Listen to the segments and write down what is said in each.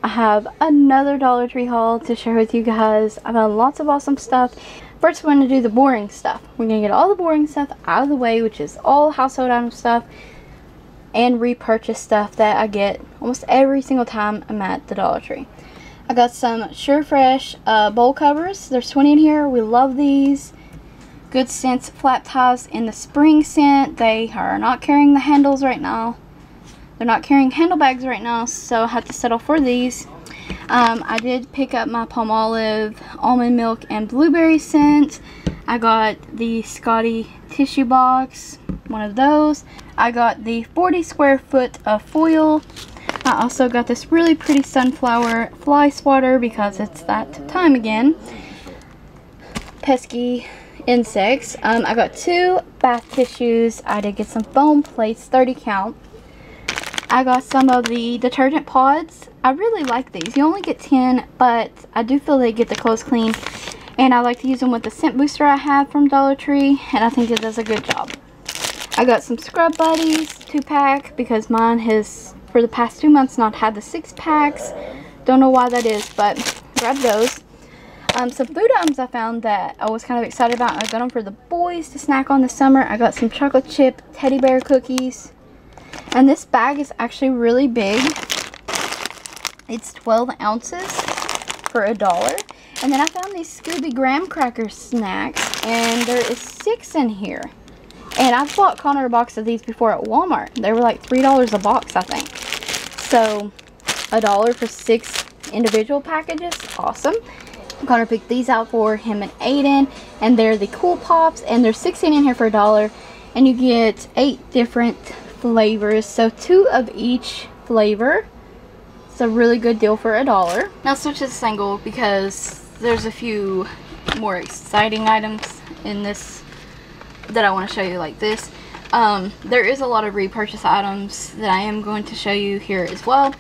I have another Dollar Tree haul to share with you guys. I found lots of awesome stuff. First, we're going to do the boring stuff. We're going to get all the boring stuff out of the way, which is all household item stuff and repurchase stuff that I get almost every single time I'm at the Dollar Tree. I got some Sure Fresh bowl covers. There's 20 in here. We love these. Good Scents flat ties in the spring scent. They are not carrying the handles right now. They're not carrying handle bags right now, so I had to settle for these. I did pick up my Palmolive almond milk and blueberry scent. I got the Scotty tissue box, one of those. I got the 40 square foot of foil. I also got this really pretty sunflower fly swatter because it's that time again. Pesky insects. I got 2 bath tissues. I did get some foam plates, 30 count. I got some of the detergent pods. I really like these. You only get 10, but I do feel they get the clothes clean. And I like to use them with the scent booster I have from Dollar Tree, and I think it does a good job. I got some Scrub Buddies 2-pack because mine has, for the past 2 months, not had the 6-packs. Don't know why that is, but grab those. Some food items I found that I was kind of excited about. I got them for the boys to snack on this summer. I got some chocolate chip teddy bear cookies. And this bag is actually really big. It's 12 ounces for $1. And then I found these Scooby Graham Cracker snacks, and there is 6 in here. And I've bought Connor a box of these before at Walmart. They were like $3 a box, I think. So $1 for 6 individual packages. Awesome. Connor picked these out for him and Aiden, and they're the Cool Pops, and there's 16 in here for $1, and you get 8 different flavors, so 2 of each flavor. It's a really good deal for $1. Now switch to this angle because there's a few more exciting items in this that I want to show you like this. There is a lot of repurchase items that I am going to show you here as well.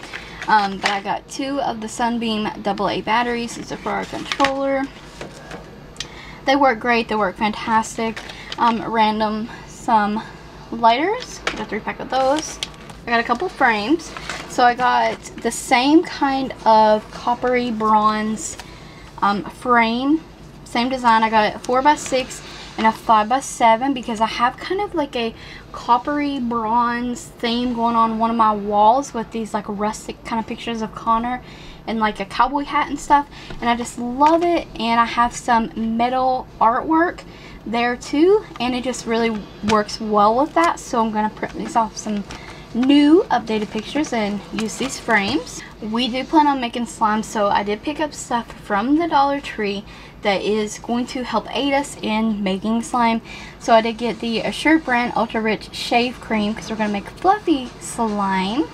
But I got 2 of the Sunbeam AA batteries. These are for our controller. They work great. They work fantastic. Random some lighters. I got a 3-pack of those. I got a couple frames. So I got the same kind of coppery bronze frame. Same design. I got a 4x6 and a 5x7 because I have kind of like a coppery bronze theme going on one of my walls with these like rustic kind of pictures of Connor and like a cowboy hat and stuff, and I just love it. And I have some metal artwork there too, and it just really works well with that, so I'm gonna print these off some new updated pictures and use these frames. We do plan on making slime, so I did pick up stuff from the Dollar Tree that is going to help aid us in making slime. So I did get the Assured brand Ultra Rich Shave Cream because we're going to make fluffy slime.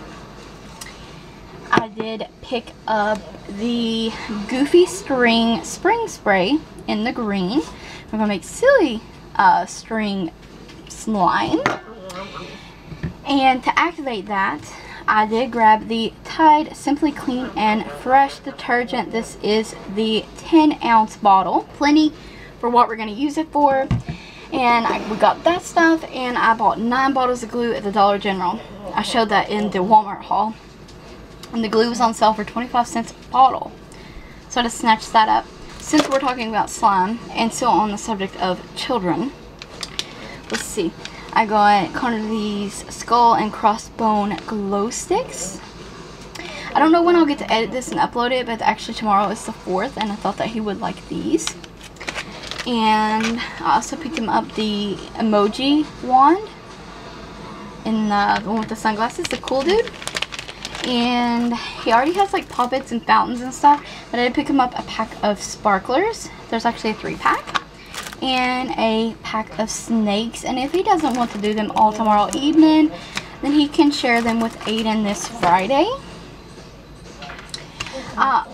I did pick up the Goofy String Spring Spray in the green. We're going to make silly string slime. And to activate that, I did grab the Tide Simply Clean and Fresh detergent. This is the 10-ounce bottle. Plenty for what we're going to use it for. And we got that stuff, and I bought 9 bottles of glue at the Dollar General. I showed that in the Walmart haul. And the glue was on sale for 25 cents a bottle. So I just snatched that up. Since we're talking about slime, and still on the subject of children, let's see. I got kind of these skull and crossbone glow sticks. I don't know when I'll get to edit this and upload it, but actually tomorrow is the 4th, and I thought that he would like these. And I also picked him up the emoji wand in the one with the sunglasses, the cool dude. And he already has like poppets and fountains and stuff, but I did pick him up a pack of sparklers. There's actually a 3-pack. And a pack of snakes, and if he doesn't want to do them all tomorrow evening, then he can share them with Aiden this Friday.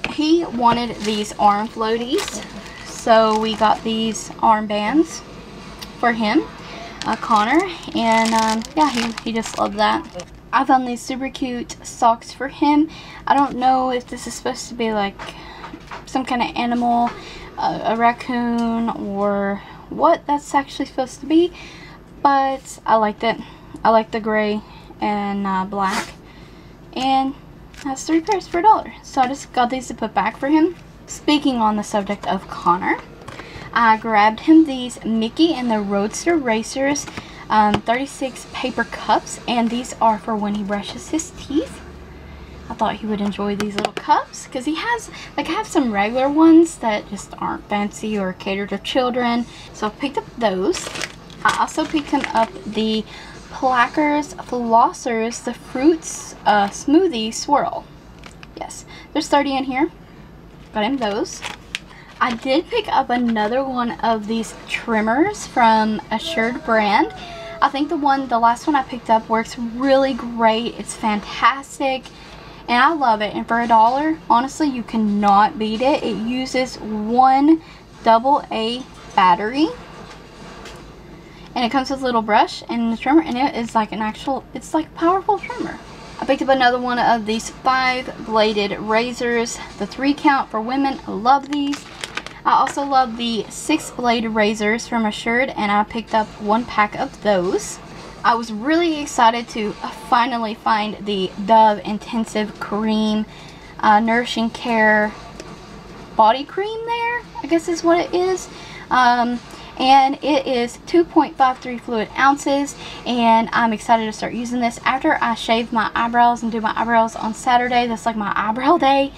He wanted these arm floaties, so we got these armbands for him, Connor, and yeah, he just loved that. I found these super cute socks for him. I don't know if this is supposed to be like some kind of animal, a raccoon, or what that's actually supposed to be, but I liked it. I like the gray and black, and That's 3 pairs for $1. So I just got these to put back for him. Speaking on the subject of Connor, I grabbed him these Mickey and the Roadster Racers 36 paper cups, and these are for when he brushes his teeth. I thought he would enjoy these little cups because he has, like, I have some regular ones that just aren't fancy or catered to children. So I picked up those. I also picked him up the Plackers Flossers, the Fruits Smoothie Swirl. Yes, there's 30 in here. Got him those. I did pick up another one of these trimmers from Assured brand. I think the last one I picked up works really great. It's fantastic and I love it. And for $1, honestly, you cannot beat it. It uses one AA battery. And it comes with a little brush and the trimmer, and it is like an actual, it's like a powerful trimmer. I picked up another one of these 5-bladed razors, the 3 count for women. I love these. I also love the 6-blade razors from Assured, and I picked up 1 pack of those. I was really excited to finally find the Dove Intensive Cream Nourishing Care body cream there, I guess is what it is. And it is 2.53 fluid ounces, and I'm excited to start using this after I shave my eyebrows and do my eyebrows on Saturday. That's like my eyebrow day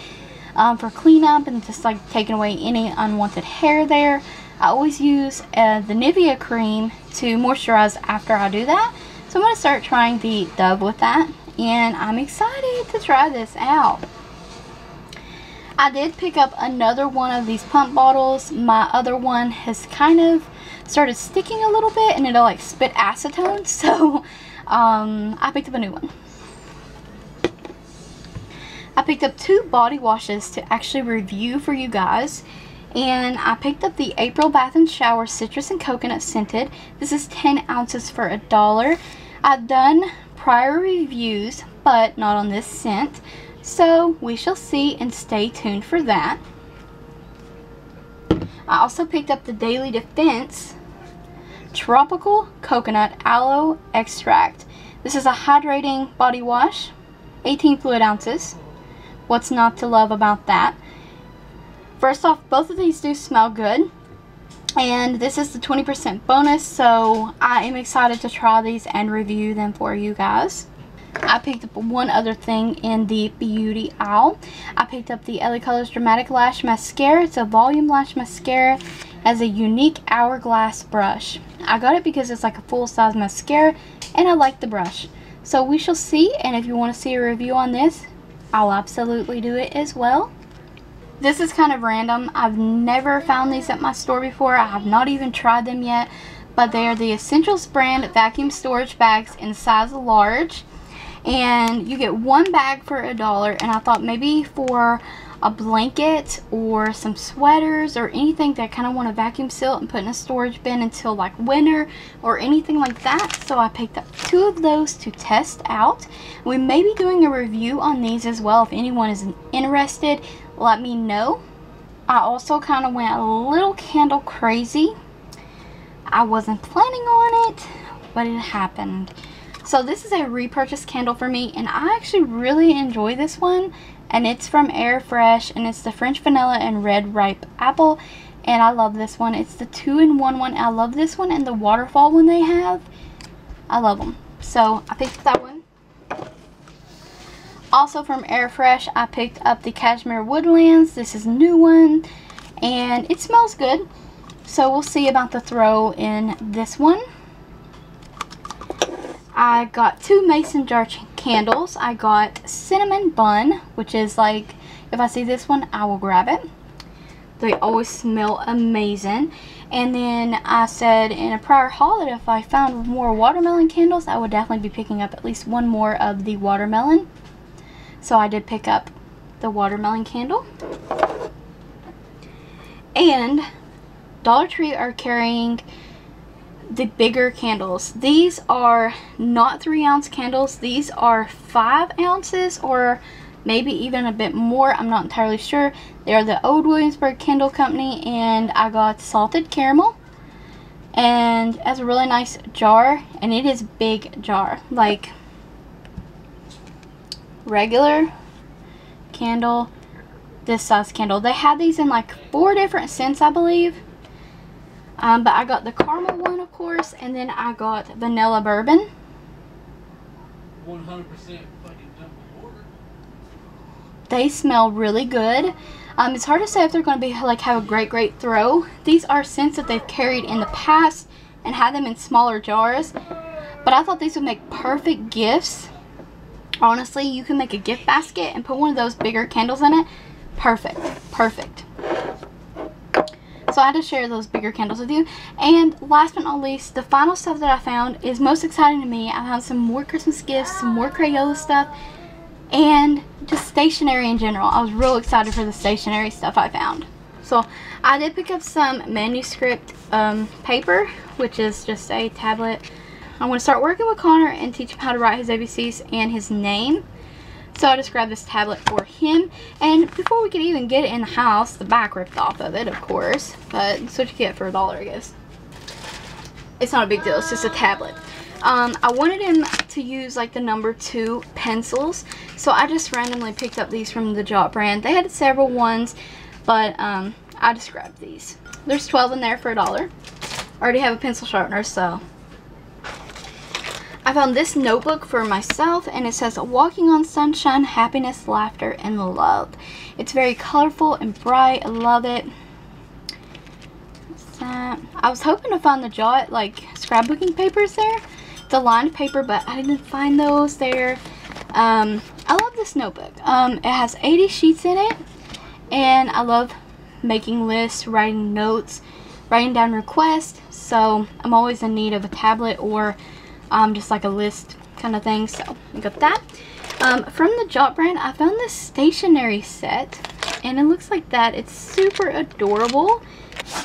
for cleanup and just like taking away any unwanted hair there. I always use the Nivea cream to moisturize after I do that, so I'm going to start trying the Dove with that, and I'm excited to try this out. I did pick up another one of these pump bottles. My other one has kind of started sticking a little bit and it'll like spit acetone, so I picked up a new one. I picked up 2 body washes to actually review for you guys, and I picked up the April Bath and Shower Citrus and Coconut Scented. This is 10 ounces for $1. I've done prior reviews, but not on this scent. So we shall see, and stay tuned for that. I also picked up the Daily Defense Tropical Coconut Aloe Extract. This is a hydrating body wash, 18 fluid ounces. What's not to love about that? First off, both of these do smell good, and this is the 20% bonus, so I am excited to try these and review them for you guys. I picked up one other thing in the beauty aisle. I picked up the LA Colors Dramatic Lash Mascara. It's a volume lash mascara, as a unique hourglass brush. I got it because it's like a full-size mascara and I like the brush. So we shall see, and if you want to see a review on this, I'll absolutely do it as well. This is kind of random. I've never found these at my store before. I have not even tried them yet, but they are the Essentials brand vacuum storage bags in size large. And you get 1 bag for $1, and I thought maybe for a blanket or some sweaters or anything that I kind of want to vacuum seal and put in a storage bin until like winter or anything like that. So I picked up 2 of those to test out. We may be doing a review on these as well. If anyone is interested, let me know. I also kind of went a little candle crazy. I wasn't planning on it, but it happened. So this is a repurchase candle for me, and I actually really enjoy this one, and it's from Air Fresh, and it's the French Vanilla and Red Ripe Apple, and I love this one. It's the 2-in-1 one. I love this one and the waterfall one they have. I love them. So I picked up that one. Also from Air Fresh, I picked up the Cashmere Woodlands. This is a new one, and it smells good. So we'll see about the throw in this one. I got 2 mason jar candles. I got Cinnamon Bun, which is like, if I see this one, I will grab it. They always smell amazing. And then I said in a prior haul that if I found more watermelon candles, I would definitely be picking up at least 1 more of the watermelon. So I did pick up the watermelon candle. And DollarTree are carrying the bigger candles. These are not 3-ounce candles. These are 5 ounces or maybe even a bit more. I'm not entirely sure. They are the Old Williamsburg Candle Company, and I got salted caramel, and as a really nice jar, and it is big jar, like regular candle, this size candle. They had these in like 4 different scents, I believe. But I got the caramel one, of course, and then I got vanilla bourbon. 100% fucking jumbo order. They smell really good. It's hard to say if they're going to be like have a great throw. These are scents that they've carried in the past and had them in smaller jars. But I thought these would make perfect gifts. Honestly, you can make a gift basket and put one of those bigger candles in it. Perfect. Perfect. So I had to share those bigger candles with you. And last but not least, the final stuff that I found is most exciting to me. I found some more Christmas gifts, some more Crayola stuff, and just stationery in general. I was real excited for the stationery stuff I found. So I did pick up some manuscript paper, which is just a tablet. I'm going to start working with Connor and teach him how to write his ABCs and his name. So I just grabbed this tablet for him. And before we could even get it in the house, the back ripped off of it, of course. But that's what you get for $1, I guess. It's not a big deal. It's just a tablet. I wanted him to use like the number 2 pencils. So I just randomly picked up these from the Jot brand. They had several ones, but I just grabbed these. There's 12 in there for $1. I already have a pencil sharpener, so... I found this notebook for myself, and it says walking on sunshine, happiness, laughter, and love. It's very colorful and bright. I love it. What's that? I was hoping to find the Jot like scrapbooking papers there. It's a lined paper, but I didn't find those there. I love this notebook. It has 80 sheets in it, and I love making lists, writing notes, writing down requests. So I'm always in need of a tablet or just like a list kind of thing. So I got that. From the Jot brand, I found this stationery set, and it looks like that. It's super adorable.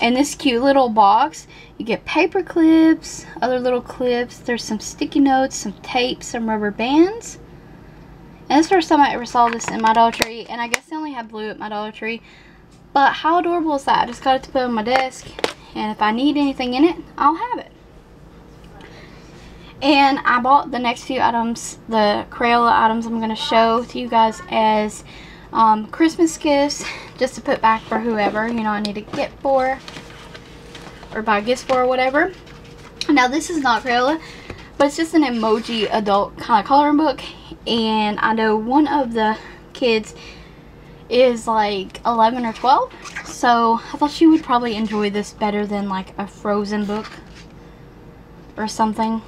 In this cute little box, you get paper clips, other little clips. There's some sticky notes, some tape, some rubber bands. And it's the first time I ever saw this in my Dollar Tree, and I guess they only have blue at my Dollar Tree. But how adorable is that? I just got it to put on my desk, and if I need anything in it, I'll have it. And I bought the next few items, the Crayola items I'm going to show to you guys as Christmas gifts, just to put back for whoever, you know, I need to get for, or buy gifts for, or whatever. Now this is not Crayola, but it's just an emoji adult kind of coloring book, and I know one of the kids is like 11 or 12, so I thought she would probably enjoy this better than like a Frozen book or something.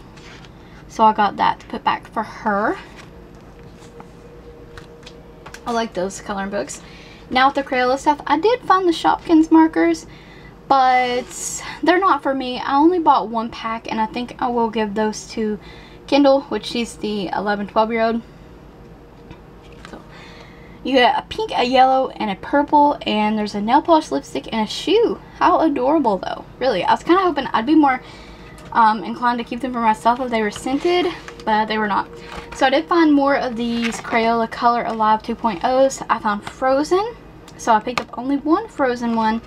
So I got that to put back for her. I like those coloring books. Now with the Crayola stuff, I did find the Shopkins markers, but they're not for me. I only bought 1 pack, and I think I will give those to Kendall, which she's the 11-12-year-old. So you get a pink, a yellow, and a purple, and there's a nail polish, lipstick, and a shoe. How adorable, though. Really, I was kind of hoping I'd be more inclined to keep them for myself if they were scented, but they were not. So I did find more of these Crayola Color Alive 2.0s. I found Frozen, so I picked up only 1 Frozen one,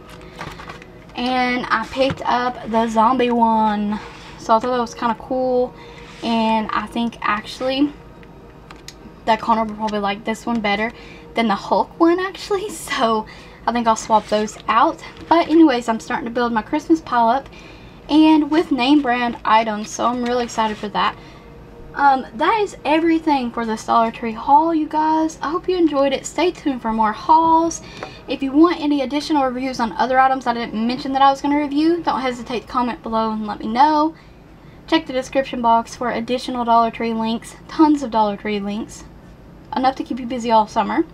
and I picked up the zombie one. So I thought that was kind of cool, and I think actually that Connor would probably like this one better than the Hulk one actually, so I think I'll swap those out. But anyways, I'm starting to build my Christmas pile up, and with name brand items, so I'm really excited for that. That is everything for this Dollar Tree haul, you guys. I hope you enjoyed it. Stay tuned for more hauls. If you want any additional reviews on other items I didn't mention that I was going to review, don't hesitate to comment below and let me know. Check the description box for additional Dollar Tree links, tons of Dollar Tree links, enough to keep you busy all summer.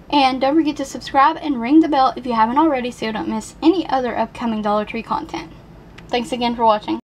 And don't forget to subscribe and ring the bell if you haven't already, so you don't miss any other upcoming Dollar Tree content. Thanks again for watching.